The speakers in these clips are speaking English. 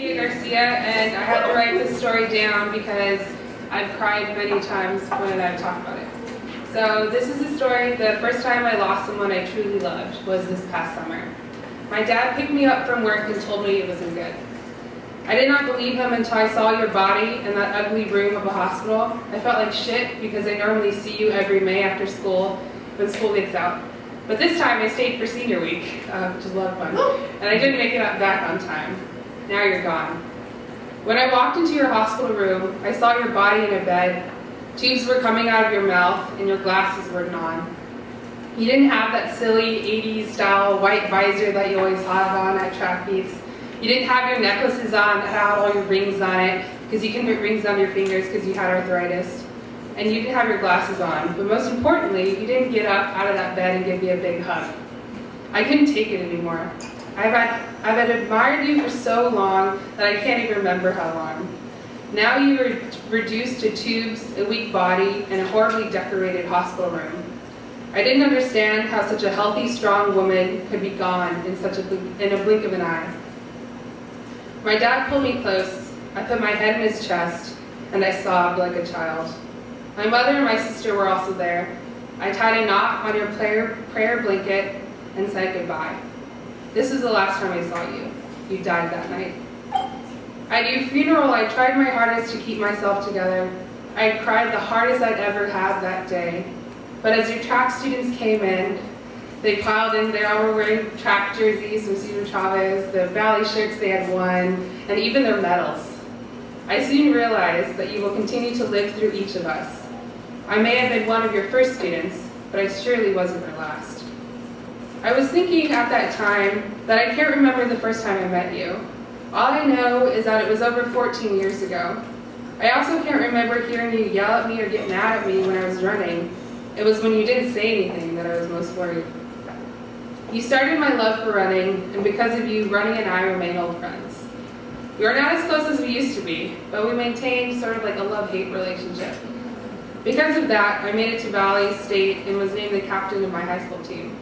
Sophia Garcia, and I had to write this story down because I've cried many times when I've talked about it. So this is a story. The first time I lost someone I truly loved was this past summer. My dad picked me up from work and told me it wasn't good. I did not believe him until I saw your body in that ugly room of a hospital. I felt like shit because I normally see you every May after school when school gets out. But this time I stayed for senior week, which is a lot of fun, and I didn't make it back on time. Now you're gone. When I walked into your hospital room, I saw your body in a bed. Tubes were coming out of your mouth and your glasses were on. You didn't have that silly 80s style white visor that you always have on at track meets. You didn't have your necklaces on that had all your rings on it because you couldn't put rings on your fingers because you had arthritis. And you didn't have your glasses on. But most importantly, you didn't get up out of that bed and give me a big hug. I couldn't take it anymore. I've admired you for so long that I can't even remember how long. Now you are reduced to tubes, a weak body, and a horribly decorated hospital room. I didn't understand how such a healthy, strong woman could be gone in a blink of an eye. My dad pulled me close. I put my head in his chest, and I sobbed like a child. My mother and my sister were also there. I tied a knot on your prayer blanket and said goodbye. This was the last time I saw you. You died that night. At your funeral, I tried my hardest to keep myself together. I had cried the hardest I'd ever had that day. But as your track students came in, they piled in. They all were wearing track jerseys from Cesar Chavez, the Valley shirts they had won, and even their medals. I soon realized that you will continue to live through each of us. I may have been one of your first students, but I surely wasn't your last. I was thinking at that time that I can't remember the first time I met you. All I know is that it was over 14 years ago. I also can't remember hearing you yell at me or get mad at me when I was running. It was when you didn't say anything that I was most worried. You started my love for running, and because of you, running and I remain old friends. We are not as close as we used to be, but we maintained sort of like a love-hate relationship. Because of that, I made it to Valley State and was named the captain of my high school team.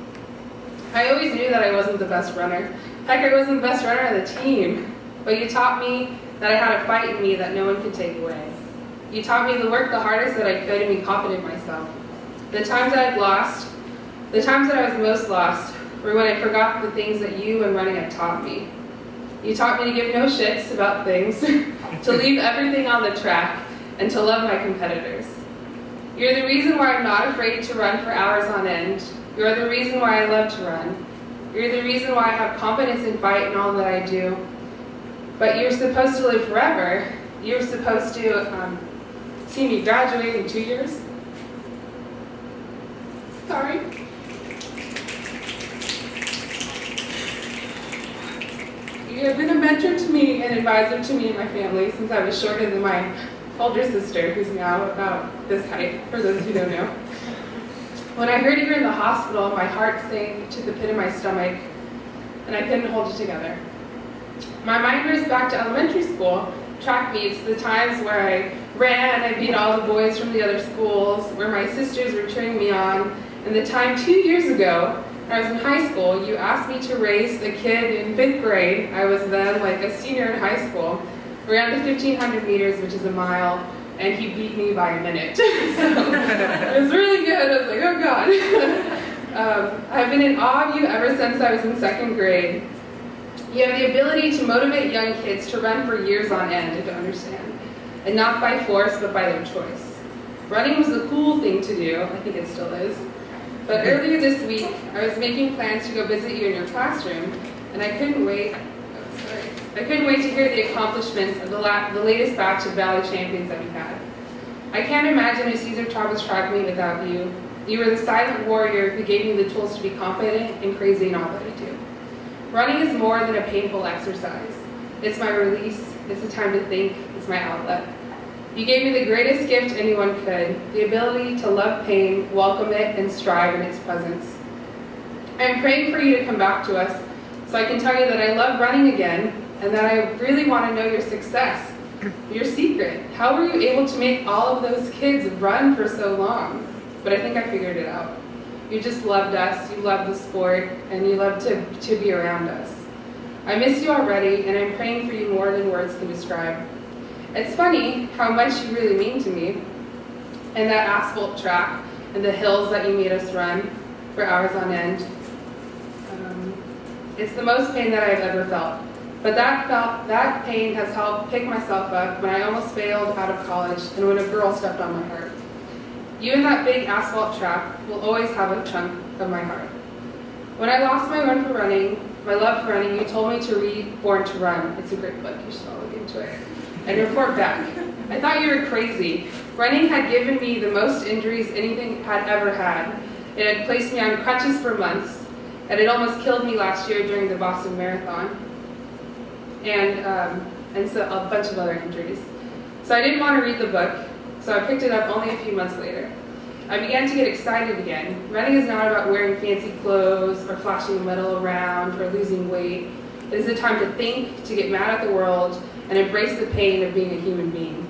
I always knew that I wasn't the best runner. Heck, I wasn't the best runner of the team. But you taught me that I had a fight in me that no one could take away. You taught me to work the hardest that I could and be confident in myself. The times that the times that I was most lost were when I forgot the things that you and running had taught me. You taught me to give no shits about things, to leave everything on the track, and to love my competitors. You're the reason why I'm not afraid to run for hours on end. You're the reason why I love to run. You're the reason why I have confidence in fight and all that I do. But you're supposed to live forever. You're supposed to see me graduate in 2 years. Sorry. You have been a mentor to me and advisor to me and my family since I was shorter than my older sister, who's now about this height, for those who don't know. When I heard you were in the hospital, my heart sank to the pit of my stomach, and I couldn't hold it together. My mind raced back to elementary school, track meets, the times where I ran, I beat all the boys from the other schools, where my sisters were cheering me on, and the time 2 years ago, when I was in high school, you asked me to race a kid in 5th grade, I was then like a senior in high school, around the 1,500 meters, which is a mile, and he beat me by a minute. So it was really good. I was like, oh God. I've been in awe of you ever since I was in 2nd grade. You have the ability to motivate young kids to run for years on end, if you understand, and not by force, but by their choice. Running was a cool thing to do. I think it still is. But earlier this week, I was making plans to go visit you in your classroom, and I couldn't wait. I couldn't wait to hear the accomplishments of the latest batch of Valley champions that we had. I can't imagine a Cesar Chavez track meet without you. You were the silent warrior who gave me the tools to be confident and crazy in all that I do. Running is more than a painful exercise. It's my release, it's a time to think, it's my outlet. You gave me the greatest gift anyone could, the ability to love pain, welcome it, and strive in its presence. I am praying for you to come back to us so I can tell you that I love running again and that I really want to know your success, your secret. How were you able to make all of those kids run for so long? But I think I figured it out. You just loved us, you loved the sport, and you loved to be around us. I miss you already, and I'm praying for you more than words can describe. It's funny how much you really mean to me, and that asphalt track, and the hills that you made us run for hours on end. It's the most pain that I've ever felt. But that pain has helped pick myself up when I almost failed out of college and when a girl stepped on my heart. You and that big asphalt track will always have a chunk of my heart. When I lost my love for running, you told me to read Born to Run. It's a great book, you should all look into it. And report back. I thought you were crazy. Running had given me the most injuries anything had ever had. It had placed me on crutches for months, and it almost killed me last year during the Boston Marathon, and so a bunch of other injuries. So I didn't want to read the book, so I picked it up only a few months later. I began to get excited again. Running is not about wearing fancy clothes or flashing a medal around or losing weight. It is a time to think, to get mad at the world, and embrace the pain of being a human being.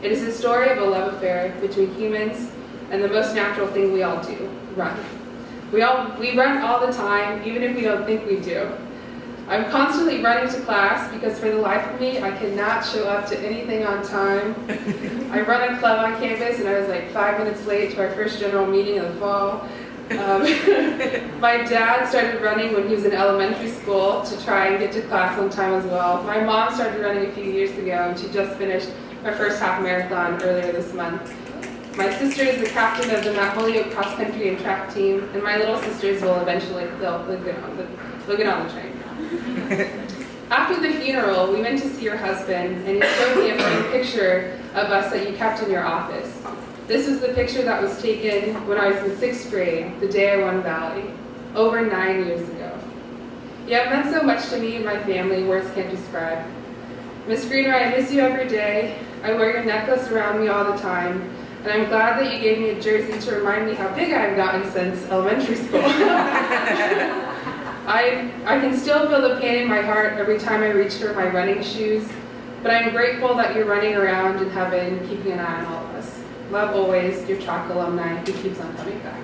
It is the story of a love affair between humans and the most natural thing we all do, run. We run all the time, even if we don't think we do. I'm constantly running to class because for the life of me, I cannot show up to anything on time. I run a club on campus and I was like 5 minutes late to our first general meeting of the fall. My dad started running when he was in elementary school to try and get to class on time as well. My mom started running a few years ago and she just finished her first half marathon earlier this month. My sister is the captain of the Mount Holyoke cross country and track team, and my little sisters will eventually, they'll get on the train. After the funeral, we went to see your husband, and he showed me a framed picture of us that you kept in your office. This was the picture that was taken when I was in 6th grade, the day I won Valley, over 9 years ago. You have meant so much to me and my family, words can't describe. Miss Greener, I miss you every day. I wear your necklace around me all the time. And I'm glad that you gave me a jersey to remind me how big I've gotten since elementary school. I can still feel the pain in my heart every time I reach for my running shoes, but I'm grateful that you're running around in heaven, keeping an eye on all of us. Love always, your track alumni who keeps on coming back.